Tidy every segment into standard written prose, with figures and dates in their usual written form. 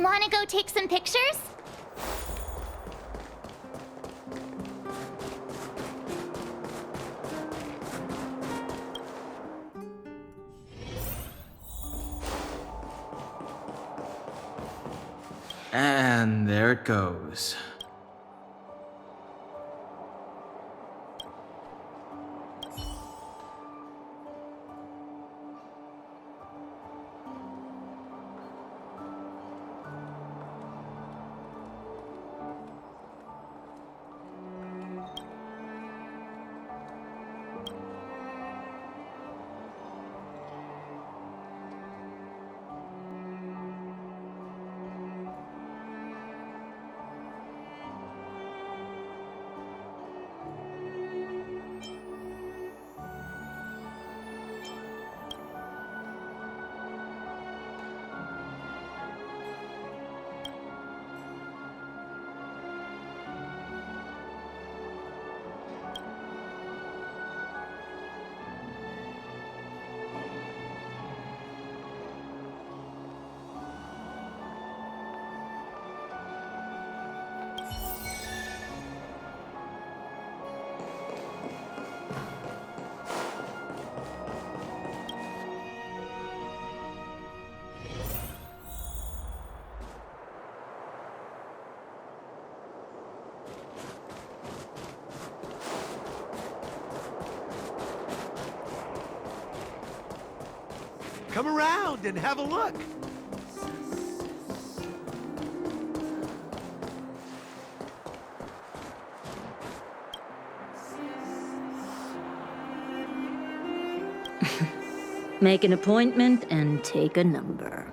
Wanna go take some pictures? And there it goes. Come around and have a look. Make an appointment and take a number.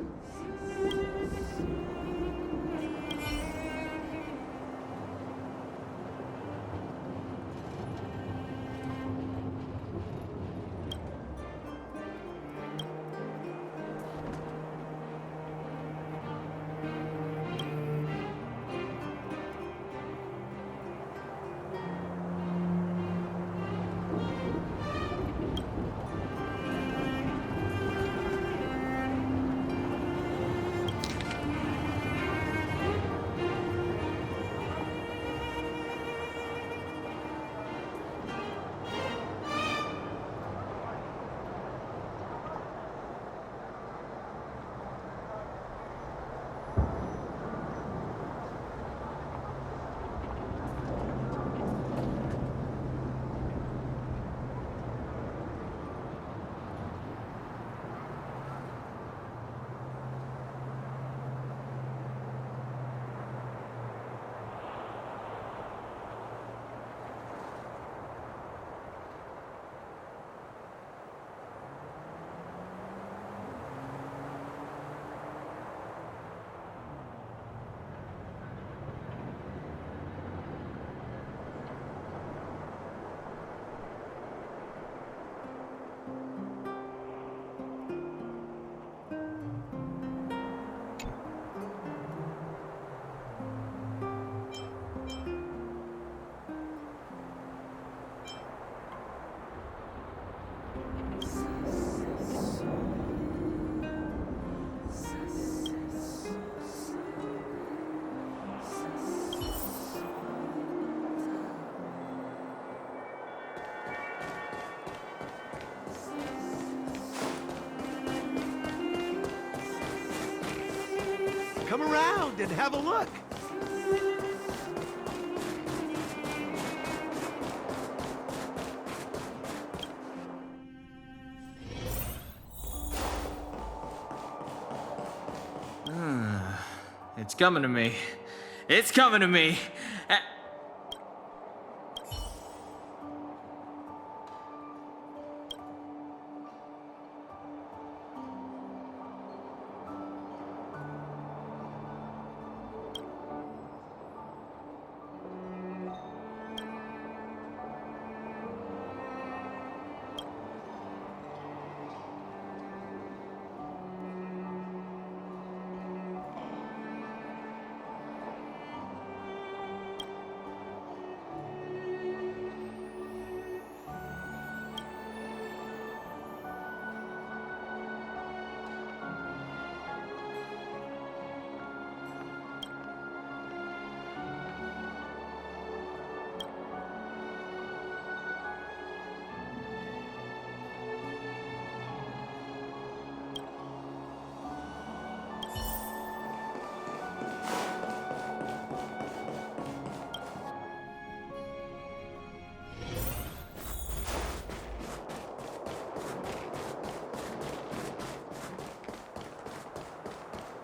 Come around and have a look. It's coming to me. It's coming to me.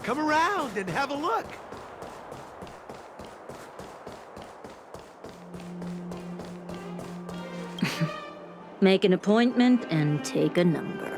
Come around and have a look. Make an appointment and take a number.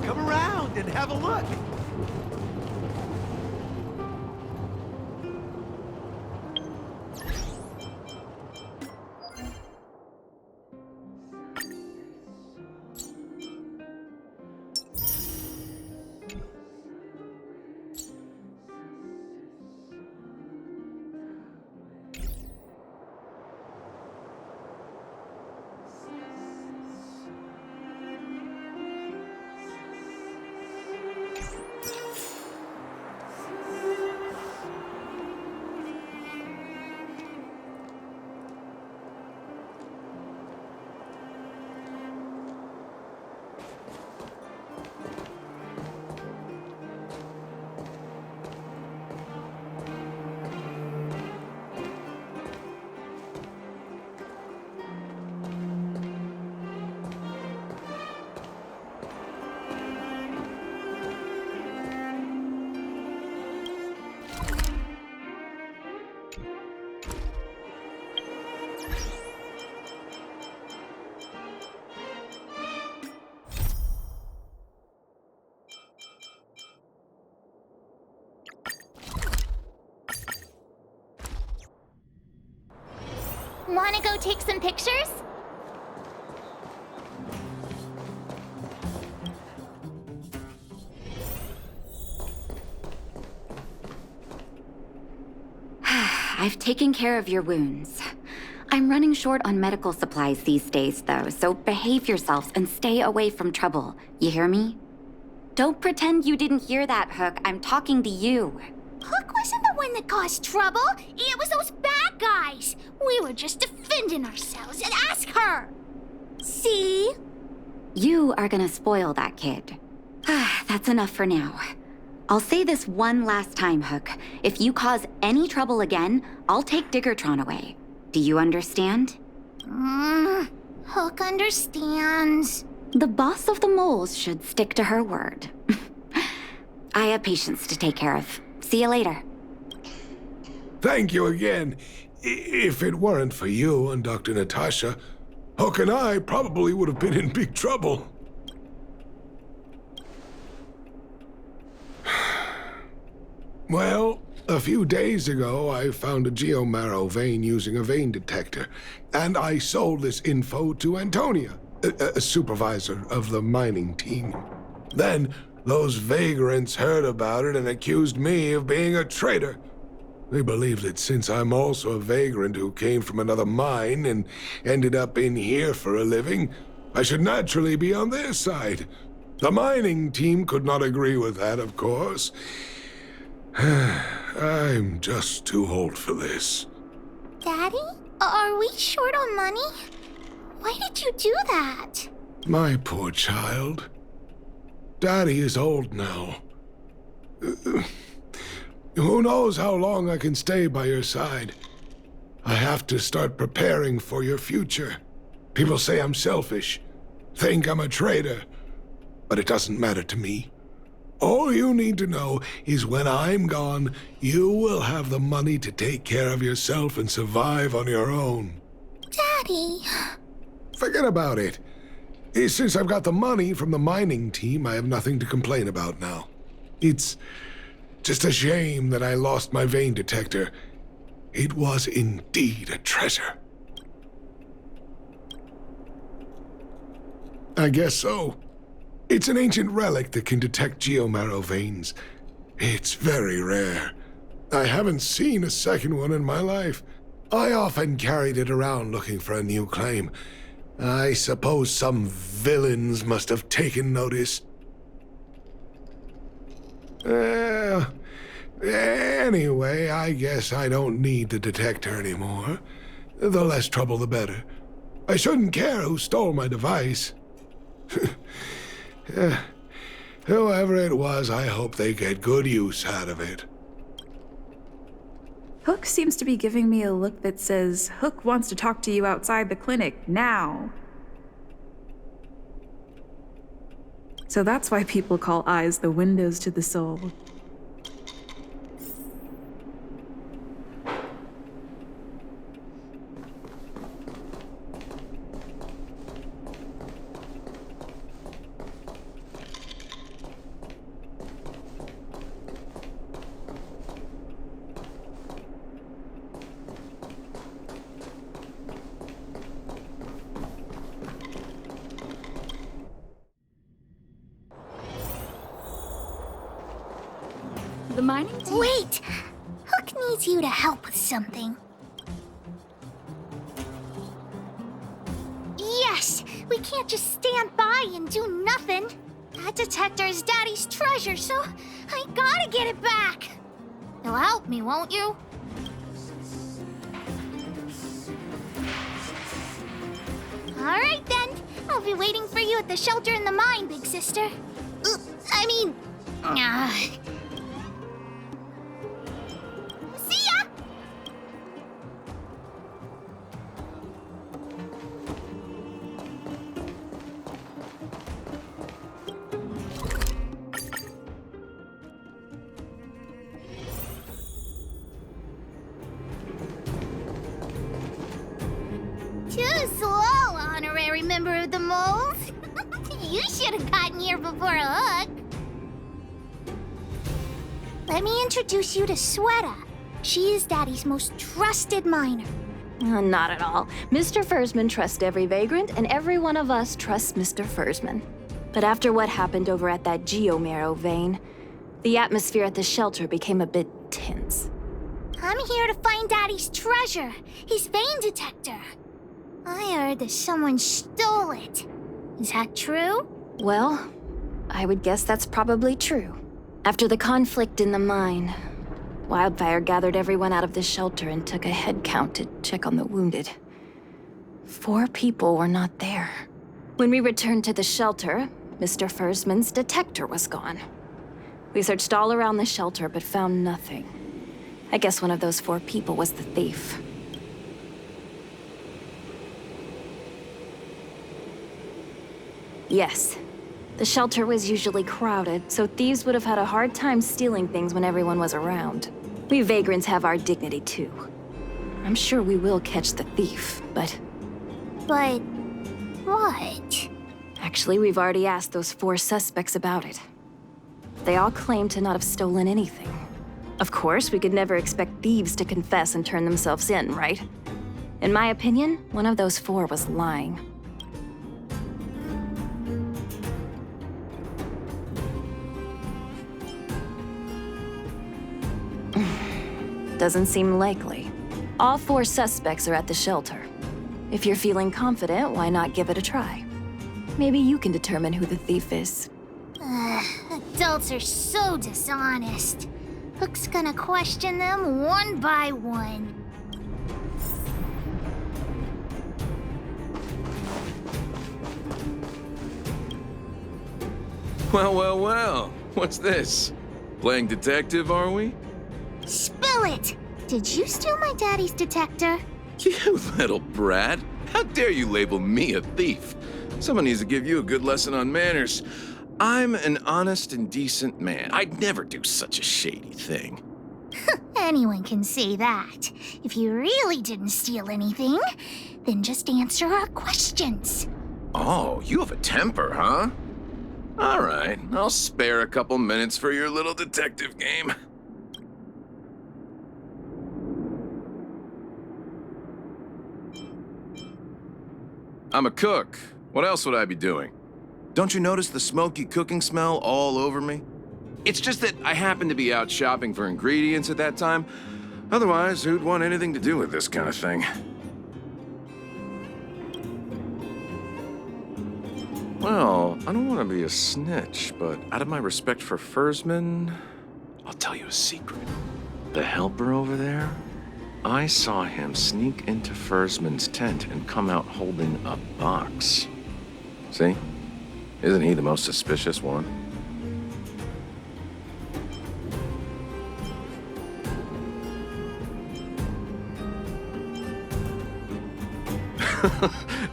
Come around and have a look. Wanna go take some pictures? I've taken care of your wounds. I'm running short on medical supplies these days, though, so behave yourselves and stay away from trouble. You hear me? Don't pretend you didn't hear that, Hook. I'm talking to you. Hook wasn't the one that caused trouble. It was those bad guys. We were just defending ourselves, and ask her. See? You are gonna spoil that kid. That's enough for now. I'll say this one last time, Hook. If you cause any trouble again, I'll take Diggertron away. Do you understand? Hook understands. The boss of the moles should stick to her word. I have patients to take care of. See you later. Thank you again. If it weren't for you and Dr. Natasha, Hook and I probably would have been in big trouble. Well, a few days ago, I found a geomarrow vein using a vein detector, and I sold this info to Antonia, a supervisor of the mining team. Then, those vagrants heard about it and accused me of being a traitor. They believe that since I'm also a vagrant who came from another mine and ended up in here for a living, I should naturally be on their side. The mining team could not agree with that, of course. I'm just too old for this. Daddy? Are we short on money? Why did you do that? My poor child. Daddy is old now. Who knows how long I can stay by your side? I have to start preparing for your future. People say I'm selfish, think I'm a traitor, but it doesn't matter to me. All you need to know is when I'm gone, you will have the money to take care of yourself and survive on your own. Daddy. Forget about it. Since I've got the money from the mining team, I have nothing to complain about now. It's just a shame that I lost my vein detector. It was indeed a treasure. I guess so. It's an ancient relic that can detect geomarrow veins. It's very rare. I haven't seen a second one in my life. I often carried it around looking for a new claim. I suppose some villains must have taken notice. Anyway, I guess I don't need the detector anymore. The less trouble, the better. I shouldn't care who stole my device. Whoever it was, I hope they get good use out of it. Hook seems to be giving me a look that says, Hook wants to talk to you outside the clinic, now. So that's why people call eyes the windows to the soul. The mining team... Wait! Hook needs you to help with something. Yes! We can't just stand by and do nothing. That detector is Daddy's treasure, so I gotta get it back. You'll help me, won't you? All right, then. I'll be waiting for you at the shelter in the mine, big sister. See ya! Too slow, honorary member of the moles. You should have gotten here before Hook. Let me introduce you to Sweta. She is Daddy's most trusted miner. Not at all. Mr. Fursman trusts every vagrant, and every one of us trusts Mr. Fursman. But after what happened over at that geomarrow vein, the atmosphere at the shelter became a bit tense. I'm here to find Daddy's treasure, his vein detector. I heard that someone stole it. Is that true? Well, I would guess that's probably true. After the conflict in the mine, Wildfire gathered everyone out of the shelter and took a head count to check on the wounded. 4 people were not there. When we returned to the shelter, Mr. Fursman's detector was gone. We searched all around the shelter but found nothing. I guess one of those 4 people was the thief. Yes. The shelter was usually crowded, so thieves would have had a hard time stealing things when everyone was around. We vagrants have our dignity too. I'm sure we will catch the thief, but... But... what? Actually, we've already asked those 4 suspects about it. They all claim to not have stolen anything. Of course, we could never expect thieves to confess and turn themselves in, right? In my opinion, one of those 4 was lying. Doesn't seem likely. All 4 suspects are at the shelter. If you're feeling confident, why not give it a try? Maybe you can determine who the thief is. Adults are so dishonest. Hook's gonna question them one by one. Well. What's this? Playing detective, are we? Spill it! Did you steal my daddy's detector? You little brat. How dare you label me a thief? Someone needs to give you a good lesson on manners. I'm an honest and decent man. I'd never do such a shady thing. Anyone can say that. If you really didn't steal anything, then just answer our questions. Oh, you have a temper, huh? All right, I'll spare a couple minutes for your little detective game. I'm a cook. What else would I be doing? Don't you notice the smoky cooking smell all over me? It's just that I happened to be out shopping for ingredients at that time. Otherwise, who'd want anything to do with this kind of thing? Well, I don't want to be a snitch, but out of my respect for Fursman, I'll tell you a secret. The helper over there, I saw him sneak into Fursman's tent and come out holding a box. See? Isn't he the most suspicious one?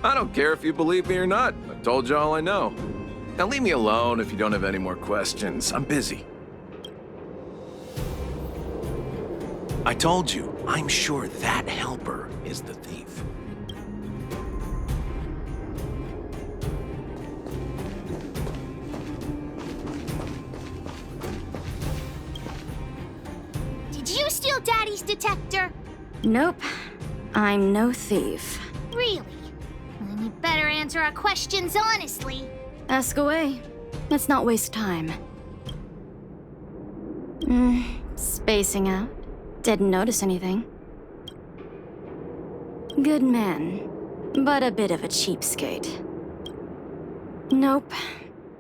I don't care if you believe me or not. I told you all I know. Now leave me alone if you don't have any more questions. I'm busy. I told you, I'm sure that helper is the thief. Did you steal Daddy's detector? Nope. I'm no thief. Really? Then you better answer our questions honestly. Ask away. Let's not waste time. Spacing out. Didn't notice anything. Good man, but a bit of a cheapskate. Nope.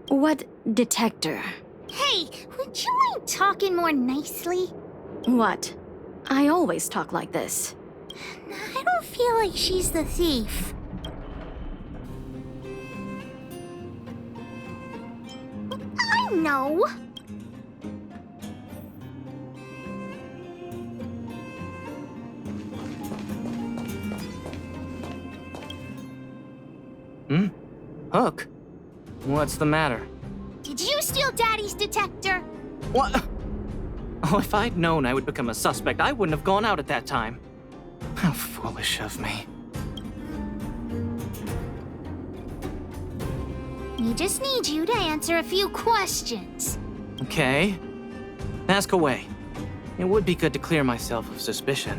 What detector? Hey, would you mind talking more nicely? What? I always talk like this. I don't feel like she's the thief. I know. Hook? What's the matter? Did you steal Daddy's detector? What? Oh, if I'd known I would become a suspect, I wouldn't have gone out at that time. How foolish of me. We just need you to answer a few questions. Okay. Ask away. It would be good to clear myself of suspicion.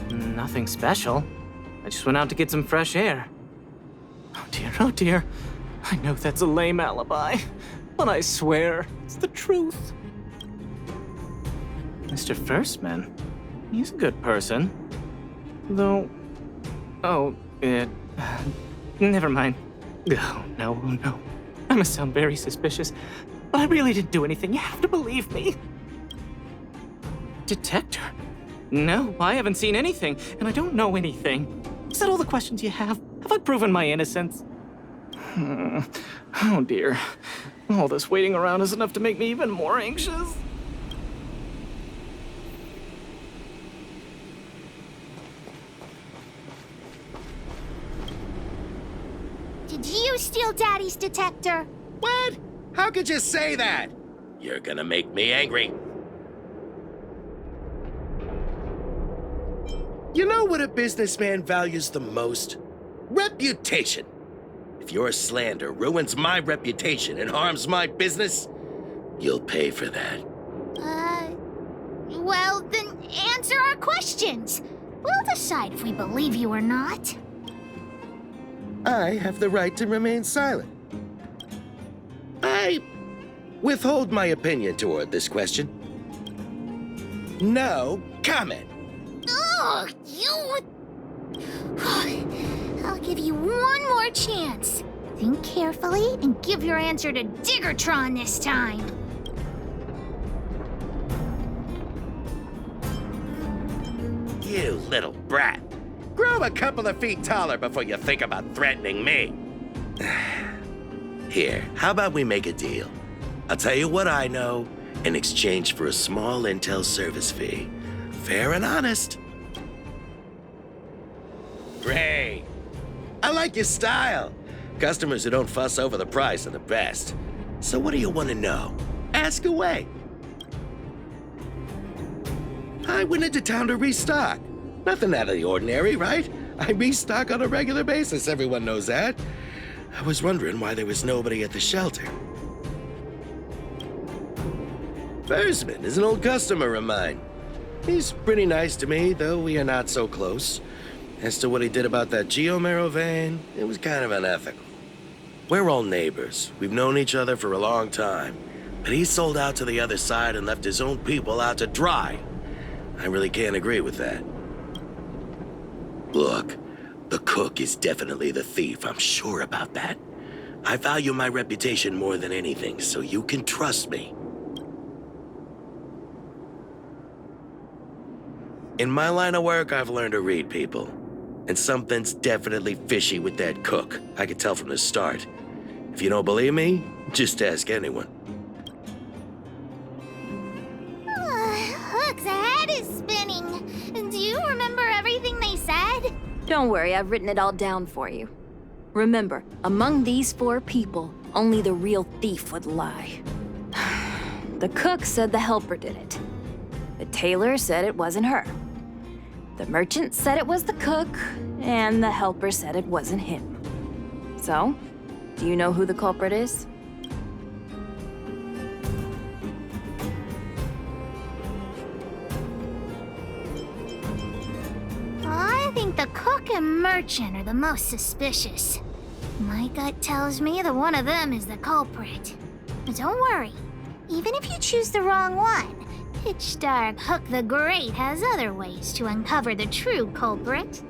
Nothing special. I just went out to get some fresh air. Oh dear, oh dear. I know that's a lame alibi, but I swear it's the truth. Mr. Firstman, he's a good person. Though... Oh, never mind. Oh, no, no. I must sound very suspicious, but I really didn't do anything. You have to believe me. Detector? No, I haven't seen anything, and I don't know anything. Is that all the questions you have? Have I proven my innocence? Oh dear. All this waiting around is enough to make me even more anxious. Did you steal Daddy's detector? What? How could you say that? You're gonna make me angry. You know what a businessman values the most? Reputation. If your slander ruins my reputation and harms my business, you'll pay for that. Well, then answer our questions. We'll decide if we believe you or not. I have the right to remain silent. I withhold my opinion toward this question. No comment. Ugh, you... I'll give you one more chance. Think carefully and give your answer to Diggertron this time. You little brat. Grow a couple of feet taller before you think about threatening me. Here, how about we make a deal? I'll tell you what I know in exchange for a small intel service fee. Fair and honest. Great. I like your style. Customers who don't fuss over the price are the best. So what do you want to know? Ask away. I went into town to restock. Nothing out of the ordinary, right? I restock on a regular basis, everyone knows that. I was wondering why there was nobody at the shelter. Versman is an old customer of mine. He's pretty nice to me, though we are not so close. As to what he did about that geomarrow vein, it was kind of unethical. We're all neighbors. We've known each other for a long time. But he sold out to the other side and left his own people out to dry. I really can't agree with that. Look, the cook is definitely the thief, I'm sure about that. I value my reputation more than anything, so you can trust me. In my line of work, I've learned to read people. And something's definitely fishy with that cook. I could tell from the start. If you don't believe me, just ask anyone. Hook's head is spinning. Do you remember everything they said? Don't worry, I've written it all down for you. Remember, among these 4 people, only the real thief would lie. The cook said the helper did it. The tailor said it wasn't her. The merchant said it was the cook, and the helper said it wasn't him. So, do you know who the culprit is? I think the cook and merchant are the most suspicious. My gut tells me that one of them is the culprit. But don't worry, even if you choose the wrong one, Pitch Dark Hook the Great has other ways to uncover the true culprit.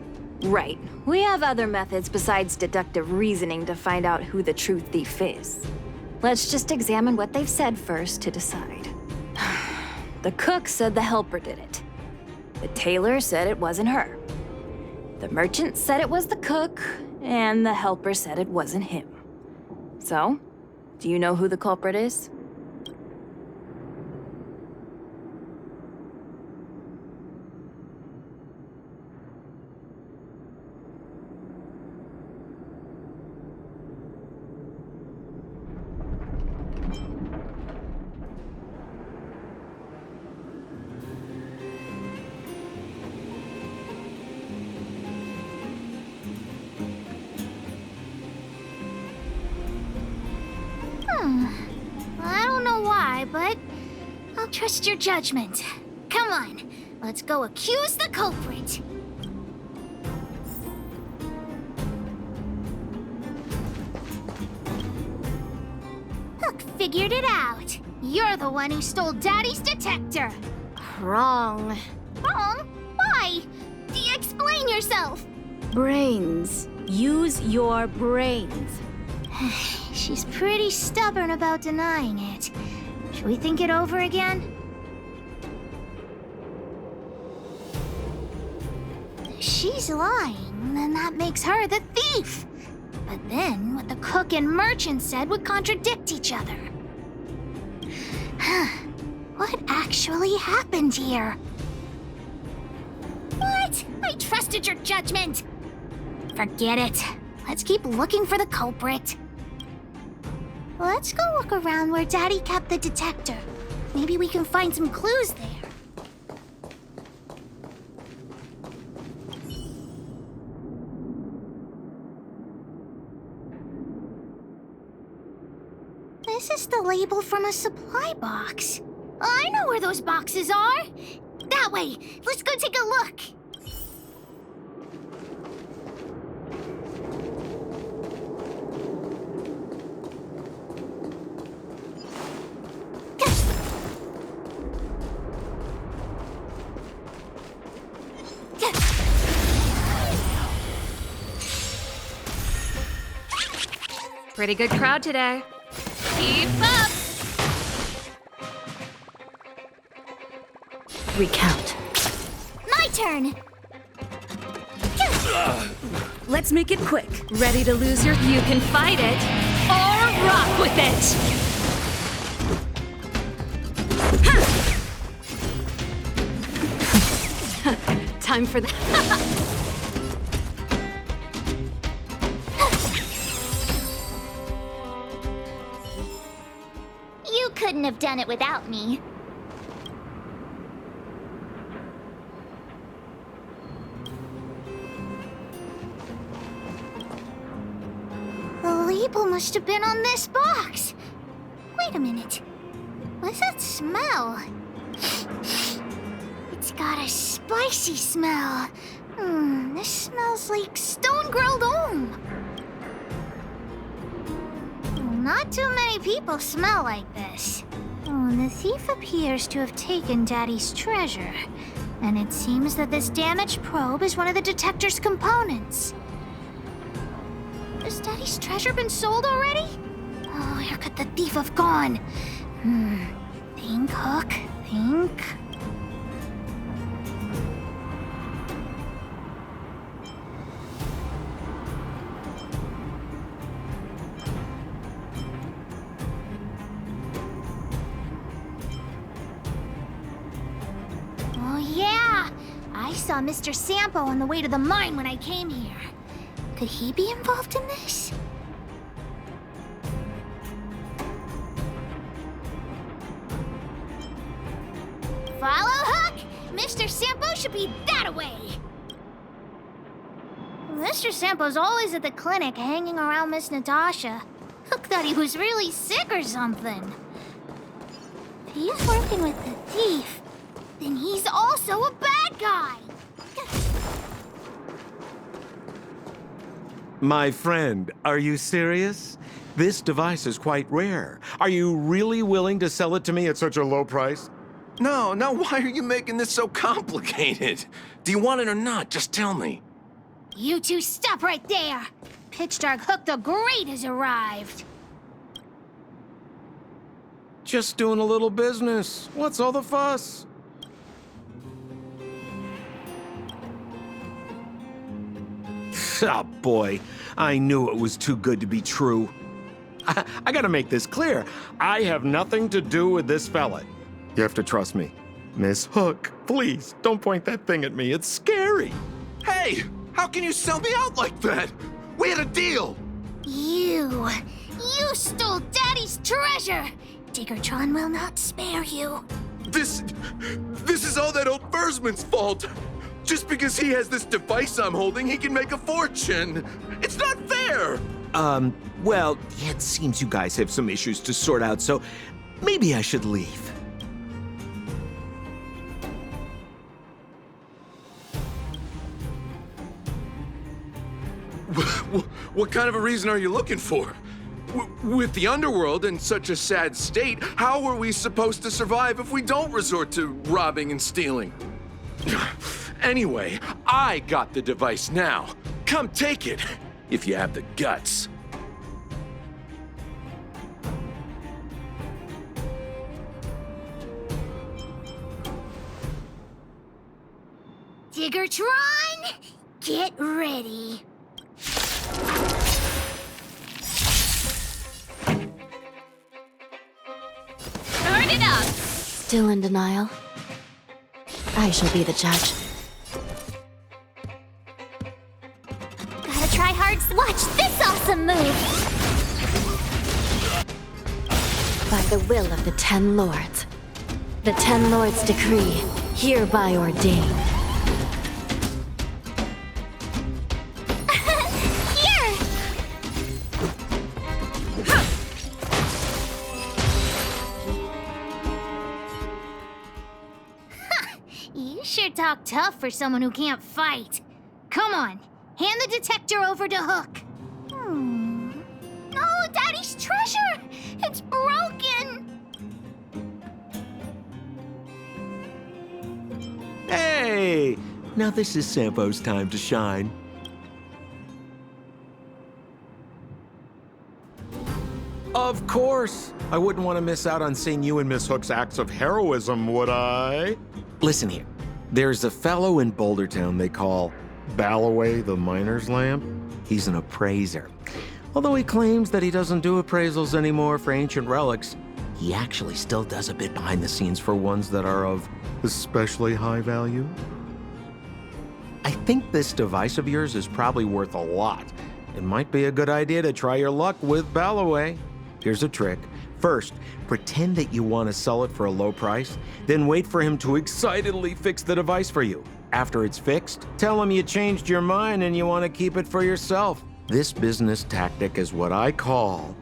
Right. We have other methods besides deductive reasoning to find out who the true thief is. Let's just examine what they've said first to decide. The cook said the helper did it. The tailor said it wasn't her. The merchant said it was the cook, and the helper said it wasn't him. So, do you know who the culprit is? I don't know why, but I'll trust your judgment. Come on, let's go accuse the culprit. Hook figured it out. You're the one who stole Daddy's detector. Wrong. Wrong? Why? Explain yourself. Brains. Use your brains. She's pretty stubborn about denying it. Should we think it over again? If she's lying, then that makes her the thief. But then what the cook and merchant said would contradict each other. What actually happened here? What? I trusted your judgment. Forget it. Let's keep looking for the culprit. Let's go look around where Daddy kept the detector. Maybe we can find some clues there. This is the label from a supply box. I know where those boxes are. That way. Let's go take a look. Pretty good crowd today. Keep up! Recount. My turn! Let's make it quick. Ready to lose your... You can fight it, or rock with it! Time for the... You couldn't have done it without me. people must have been on this box. Wait a minute. What's that smell? It's got a spicy smell. This smells like stone-grilled Ohm. Not too many people smell like this. The thief appears to have taken Daddy's treasure, and it seems that this damaged probe is one of the detector's components. Has Daddy's treasure been sold already? Oh, where could the thief have gone? Think, Hook, think. Oh yeah! I saw Mr. Sampo on the way to the mine when I came here. Could he be involved in this? Follow Hook! Mr. Sampo should be that way! Mr. Sampo's always at the clinic hanging around Miss Natasha. Hook thought he was really sick or something. If he's working with the thief, then he's also a bad guy! My friend, are you serious? This device is quite rare. Are you really willing to sell it to me at such a low price? No, why are you making this so complicated? Do you want it or not? Just tell me. You two stop right there! Pitch Dark Hook the Great has arrived! Just doing a little business. What's all the fuss? Oh boy, I knew it was too good to be true. I gotta make this clear. I have nothing to do with this fella. You have to trust me. Miss Hook, please, don't point that thing at me. It's scary. Hey, how can you sell me out like that? We had a deal. You stole Daddy's treasure! Diggertron will not spare you. This is all that old Versman's fault. Just because he has this device I'm holding, he can make a fortune. It's not fair! Well, it seems you guys have some issues to sort out, so maybe I should leave. What kind of a reason are you looking for? With the underworld in such a sad state, how are we supposed to survive if we don't resort to robbing and stealing? Anyway, I got the device now. Come take it, if you have the guts. Diggertron, get ready. Turn it up! Still in denial? I shall be the judge. Gotta try hard. Watch this awesome move. By the will of the 10 Lords. The 10 Lords decree, hereby ordain. Here! You sure talk tough for someone who can't fight. Come on, hand the detector over to Hook. No, Daddy's treasure! It's broken! Hey! Now this is Sampo's time to shine. Of course! I wouldn't want to miss out on seeing you and Miss Hook's acts of heroism, would I? Listen here. There's a fellow in Bouldertown they call Balloway the Miner's Lamp. He's an appraiser. Although he claims that he doesn't do appraisals anymore for ancient relics, he actually still does a bit behind the scenes for ones that are of especially high value. I think this device of yours is probably worth a lot. It might be a good idea to try your luck with Balloway. Here's a trick. First, pretend that you want to sell it for a low price, then wait for him to excitedly fix the device for you. After it's fixed, tell him you changed your mind and you want to keep it for yourself. This business tactic is what I call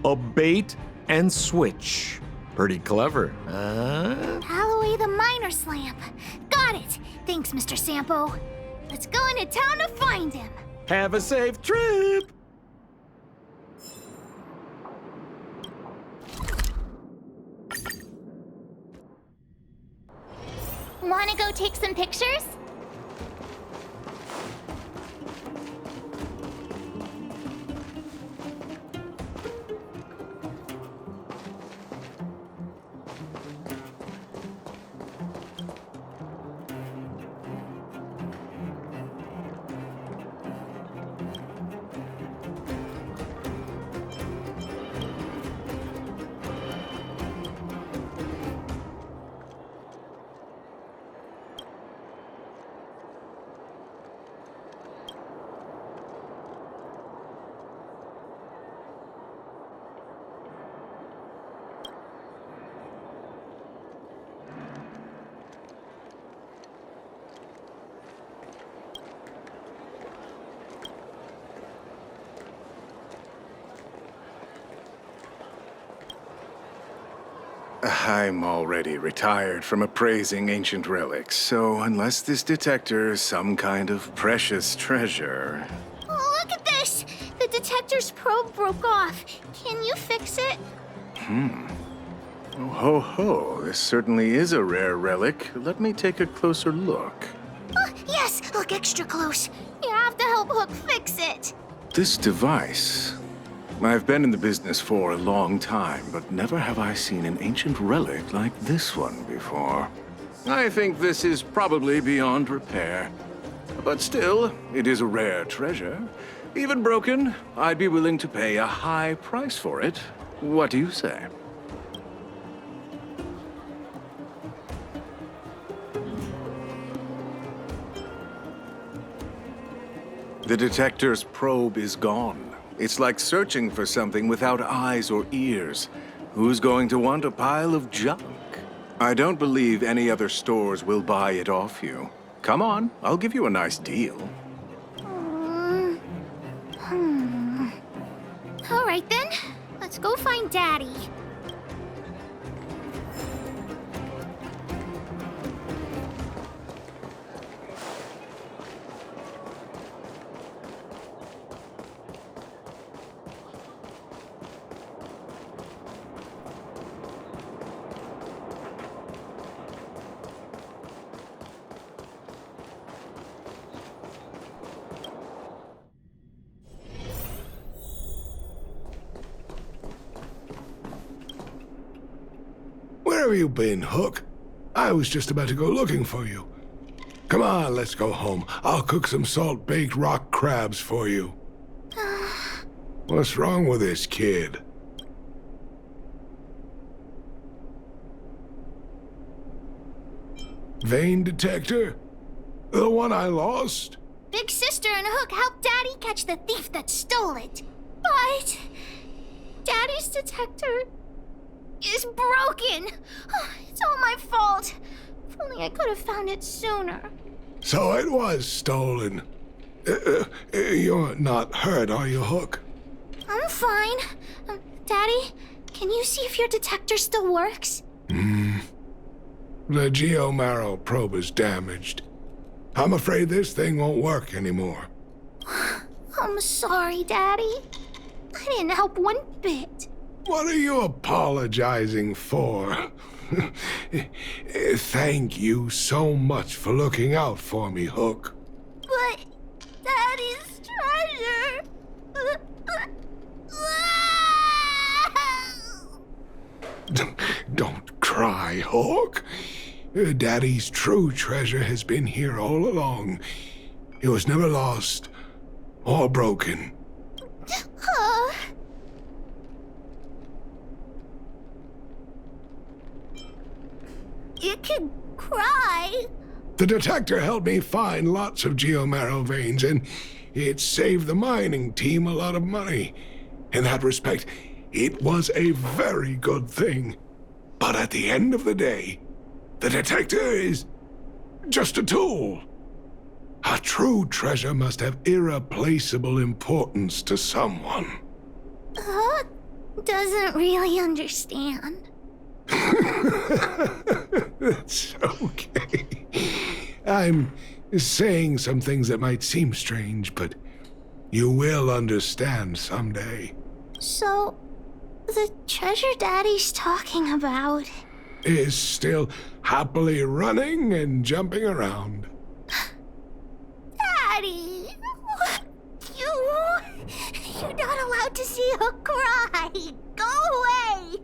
a bait and switch. Pretty clever, huh? Alloway the miner's lamp. Got it. Thanks, Mr. Sampo. Let's go into town to find him. Have a safe trip! Wanna go take some pictures? I'm already retired from appraising ancient relics, so unless this detector is some kind of precious treasure... Oh, look at this! The detector's probe broke off. Can you fix it? Oh, ho, ho. This certainly is a rare relic. Let me take a closer look. Yes, look extra close. You have to help Hook fix it. This device... I've been in the business for a long time, but never have I seen an ancient relic like this one before. I think this is probably beyond repair. But still, it is a rare treasure. Even broken, I'd be willing to pay a high price for it. What do you say? The detector's probe is gone. It's like searching for something without eyes or ears. Who's going to want a pile of junk? I don't believe any other stores will buy it off you. Come on, I'll give you a nice deal. All right then, let's go find Daddy. Where have you been, Hook? I was just about to go looking for you. Come on, let's go home. I'll cook some salt-baked rock crabs for you. What's wrong with this kid? Vein detector? The one I lost? Big Sister and Hook helped Daddy catch the thief that stole it. But Daddy's detector is broken. It's all my fault. If only I could have found it sooner. So it was stolen. You're not hurt, are you, Hook? I'm fine. Daddy, can you see if your detector still works? The geomarrow probe is damaged. I'm afraid this thing won't work anymore. I'm sorry, Daddy. I didn't help one bit. What are you apologizing for? Thank you so much for looking out for me, Hook. But Daddy's treasure... Don't cry, Hook. Daddy's true treasure has been here all along. It was never lost or broken. You can cry. The detector helped me find lots of geomarrow veins, and it saved the mining team a lot of money. In that respect, it was a very good thing. But at the end of the day, the detector is just a tool. A true treasure must have irreplaceable importance to someone. Hook doesn't really understand. That's okay. I'm saying some things that might seem strange, but you will understand someday. So, the treasure Daddy's talking about Is still happily running and jumping around. Daddy! You're not allowed to see her cry! Go away!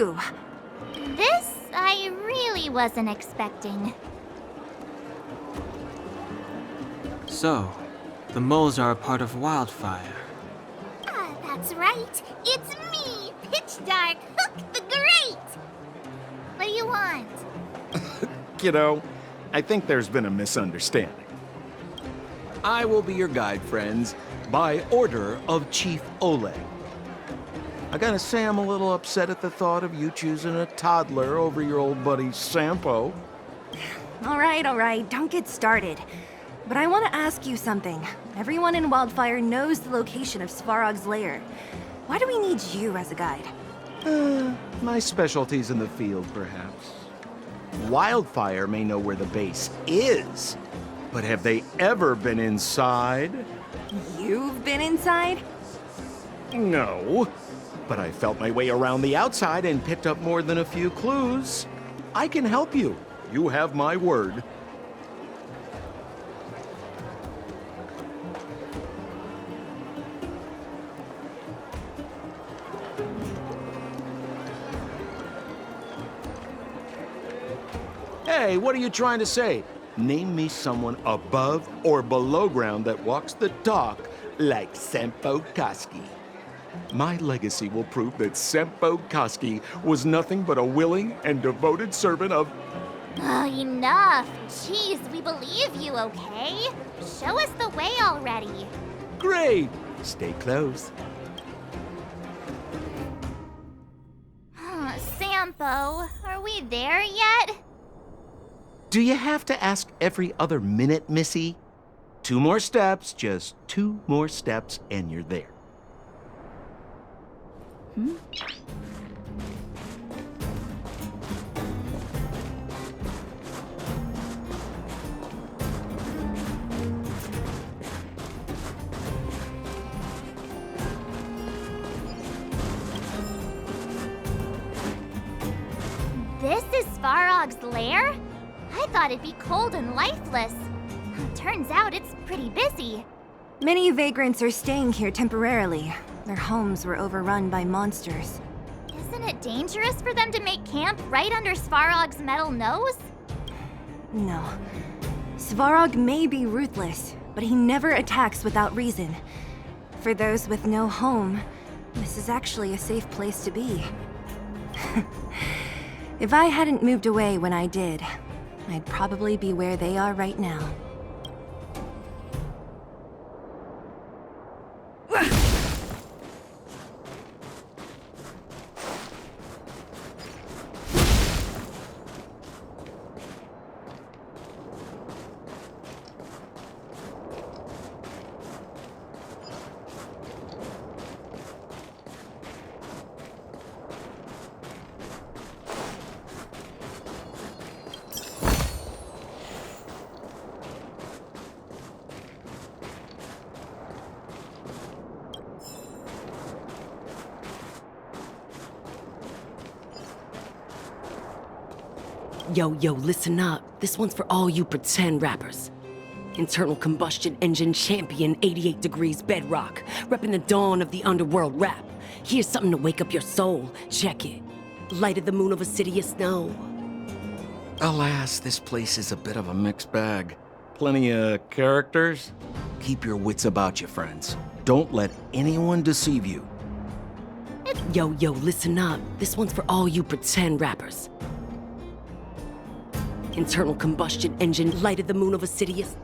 you? This I really wasn't expecting. So, the moles are a part of Wildfire. Ah, that's right. It's me, Pitch Dark Hook the Great. What do you want? Kiddo, I think there's been a misunderstanding. I will be your guide, friends, by order of Chief Oleg. I gotta say I'm a little upset at the thought of you choosing a toddler over your old buddy Sampo. All right, don't get started. But I want to ask you something. Everyone in Wildfire knows the location of Svarog's lair. Why do we need you as a guide? My specialty's in the field, perhaps. Wildfire may know where the base is, but have they ever been inside? You've been inside? No, but I felt my way around the outside and picked up more than a few clues. I can help you. You have my word. Hey, what are you trying to say? Name me someone above or below ground that walks the talk like Sempo Koski. My legacy will prove that Sempo Koski was nothing but a willing and devoted servant of... Oh, enough. Jeez, we believe you, okay? Show us the way already. Great! Stay close. Sampo, are we there yet? Do you have to ask every other minute, Missy? 2 more steps, just 2 more steps, and you're there. This is Svarog's lair? I thought it'd be cold and lifeless. Turns out it's pretty busy. Many vagrants are staying here temporarily. Their homes were overrun by monsters. Isn't it dangerous for them to make camp right under Svarog's metal nose? No. Svarog may be ruthless, but he never attacks without reason. For those with no home, this is actually a safe place to be. If I hadn't moved away when I did, I'd probably be where they are right now. Yo, listen up. This one's for all you pretend rappers. Internal combustion engine champion, 88 degrees bedrock, repping the dawn of the underworld rap. Here's something to wake up your soul. Check it. Light of the moon of a city of snow. Alas, this place is a bit of a mixed bag. Plenty of characters. Keep your wits about you, friends. Don't let anyone deceive you. Yo, listen up. This one's for all you pretend rappers. Internal combustion engine, light of the moon of a city of...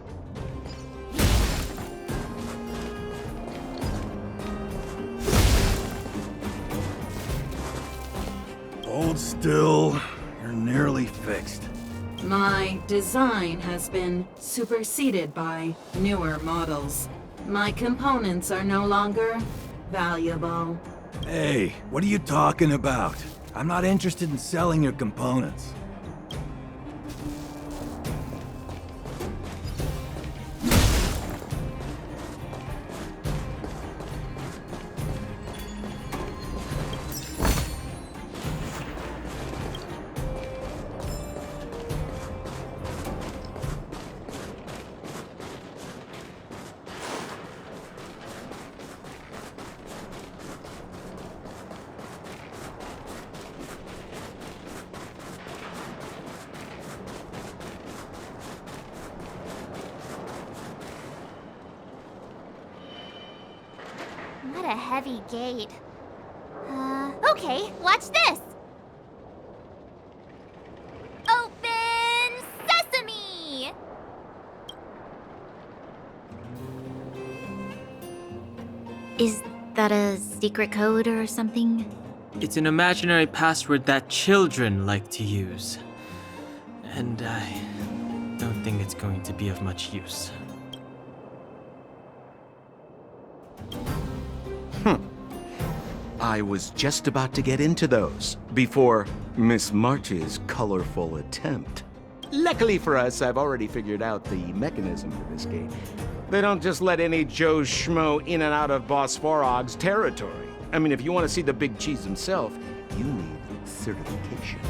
Hold still. You're nearly fixed. My design has been superseded by newer models. My components are no longer valuable. Hey, what are you talking about? I'm not interested in selling your components. What a heavy gate. Okay, watch this! Open sesame! Is that a secret code or something? It's an imaginary password that children like to use. And I don't think it's going to be of much use. I was just about to get into those before Miss March's colorful attempt. Luckily for us, I've already figured out the mechanism for this gate. They don't just let any Joe Schmo in and out of Boss Farog's territory. I mean, if you want to see the big cheese himself, you need certification.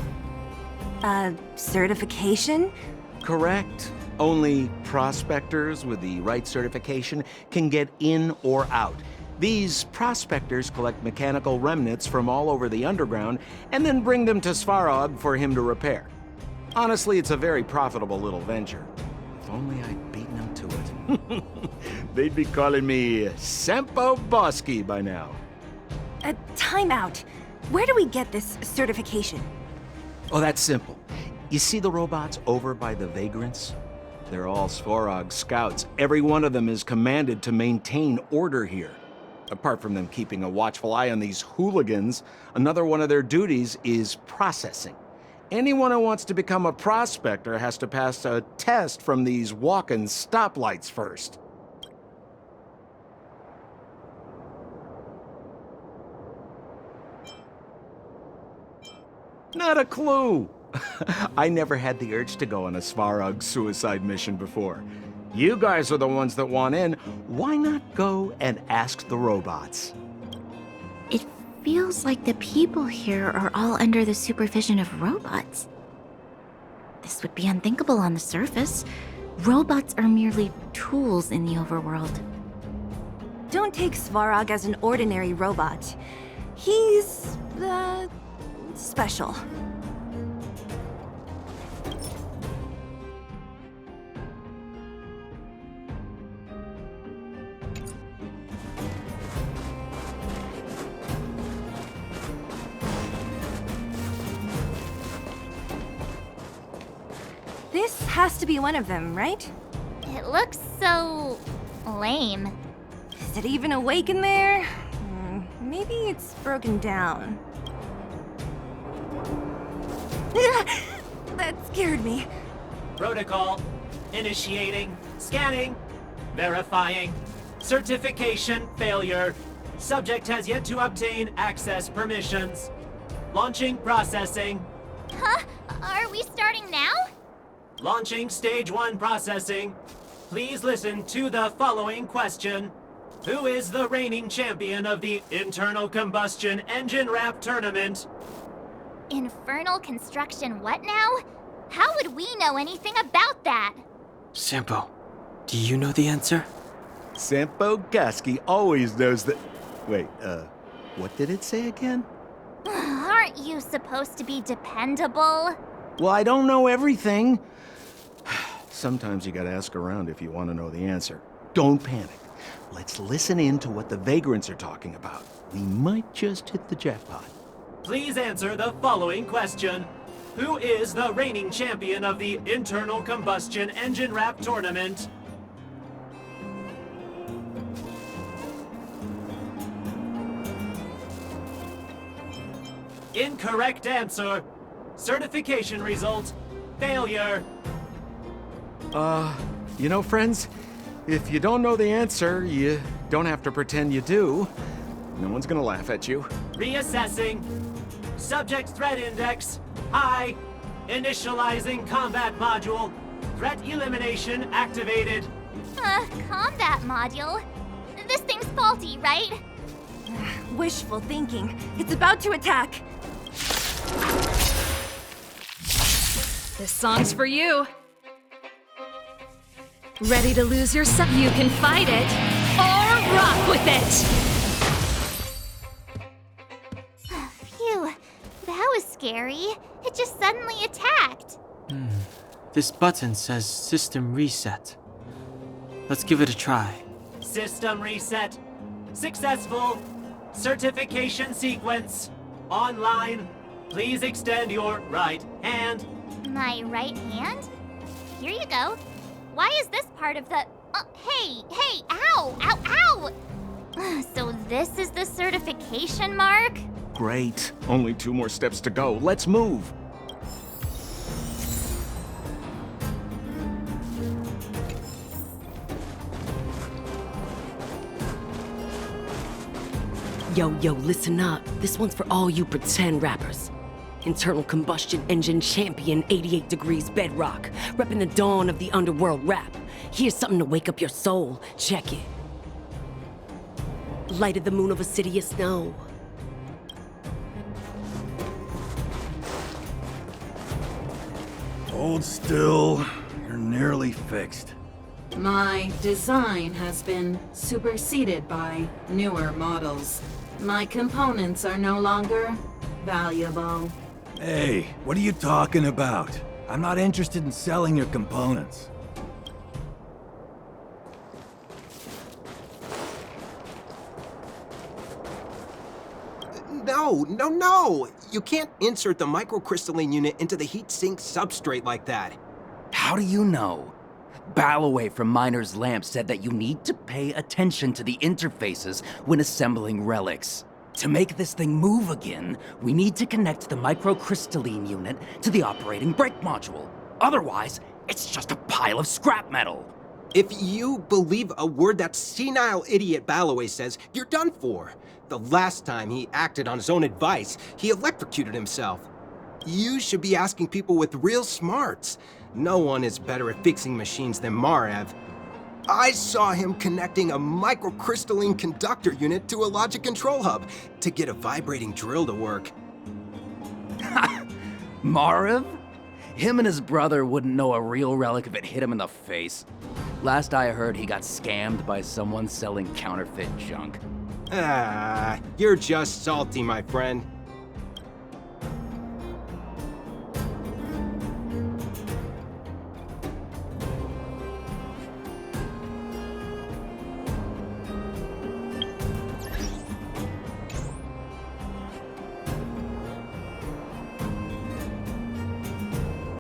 Certification? Correct. Only prospectors with the right certification can get in or out. These prospectors collect mechanical remnants from all over the underground and then bring them to Svarog for him to repair. Honestly, it's a very profitable little venture. If only I'd beaten him to it. They'd be calling me Sempo Bosky by now. Time out. Where do we get this certification? Oh, that's simple. You see the robots over by the Vagrants? They're all Svarog scouts. Every one of them is commanded to maintain order here. Apart from them keeping a watchful eye on these hooligans, another one of their duties is processing. Anyone who wants to become a prospector has to pass a test from these walking stoplights first. Not a clue. I never had the urge to go on a Svarog suicide mission before. You guys are the ones that want in. Why not go and ask the robots? It feels like the people here are all under the supervision of robots. This would be unthinkable on the surface. Robots are merely tools in the overworld. Don't take Svarog as an ordinary robot. He's, special. This has to be one of them, right? It looks so lame. Is it even awake in there? Maybe it's broken down. That scared me. Protocol. Initiating. Scanning. Verifying. Certification failure. Subject has yet to obtain access permissions. Launching processing. Huh? Are we starting now? Launching stage 1 processing. Please listen to the following question. Who is the reigning champion of the Internal Combustion Engine Rap Tournament? Infernal construction what now? How would we know anything about that? Sampo, do you know the answer? Sampo Gasky always knows that... Wait, what did it say again? Aren't you supposed to be dependable? Well, I don't know everything. Sometimes you gotta ask around if you want to know the answer. Don't panic. Let's listen in to what the Vagrants are talking about. We might just hit the jackpot. Please answer the following question. Who is the reigning champion of the Internal Combustion Engine Rap Tournament? Incorrect answer. Certification result. Failure. You know, friends, if you don't know the answer, you don't have to pretend you do. No one's gonna laugh at you. Reassessing. Subject threat index. High. Initializing combat module. Threat elimination activated. Combat module? This thing's faulty, right? Wishful thinking. It's about to attack. This song's for you. Ready to lose yourself? You can fight it or rock with it. Phew, that was scary. It just suddenly attacked. This button says System Reset. Let's give it a try. System reset. Successful. Certification sequence. Online. Please extend your right hand. My right hand? Here you go. Why is this part of the... hey, ow, ow, ow! So this is the certification mark? Great. Only 2 more steps to go. Let's move. Yo, listen up. This one's for all you pretend rappers. Internal combustion engine champion, 88 degrees bedrock. Repping the dawn of the underworld rap. Here's something to wake up your soul. Check it. Light of the moon of a city of snow. Hold still. You're nearly fixed. My design has been superseded by newer models. My components are no longer valuable. Hey, what are you talking about? I'm not interested in selling your components. No! You can't insert the microcrystalline unit into the heat sink substrate like that. How do you know? Balloway from Miner's Lamp said that you need to pay attention to the interfaces when assembling relics. To make this thing move again, we need to connect the microcrystalline unit to the operating brake module. Otherwise, it's just a pile of scrap metal. If you believe a word that senile idiot Balloway says, you're done for. The last time he acted on his own advice, he electrocuted himself. You should be asking people with real smarts. No one is better at fixing machines than Marev. I saw him connecting a microcrystalline conductor unit to a logic control hub to get a vibrating drill to work. Marev? Him and his brother wouldn't know a real relic if it hit him in the face. Last I heard, he got scammed by someone selling counterfeit junk. You're just salty, my friend.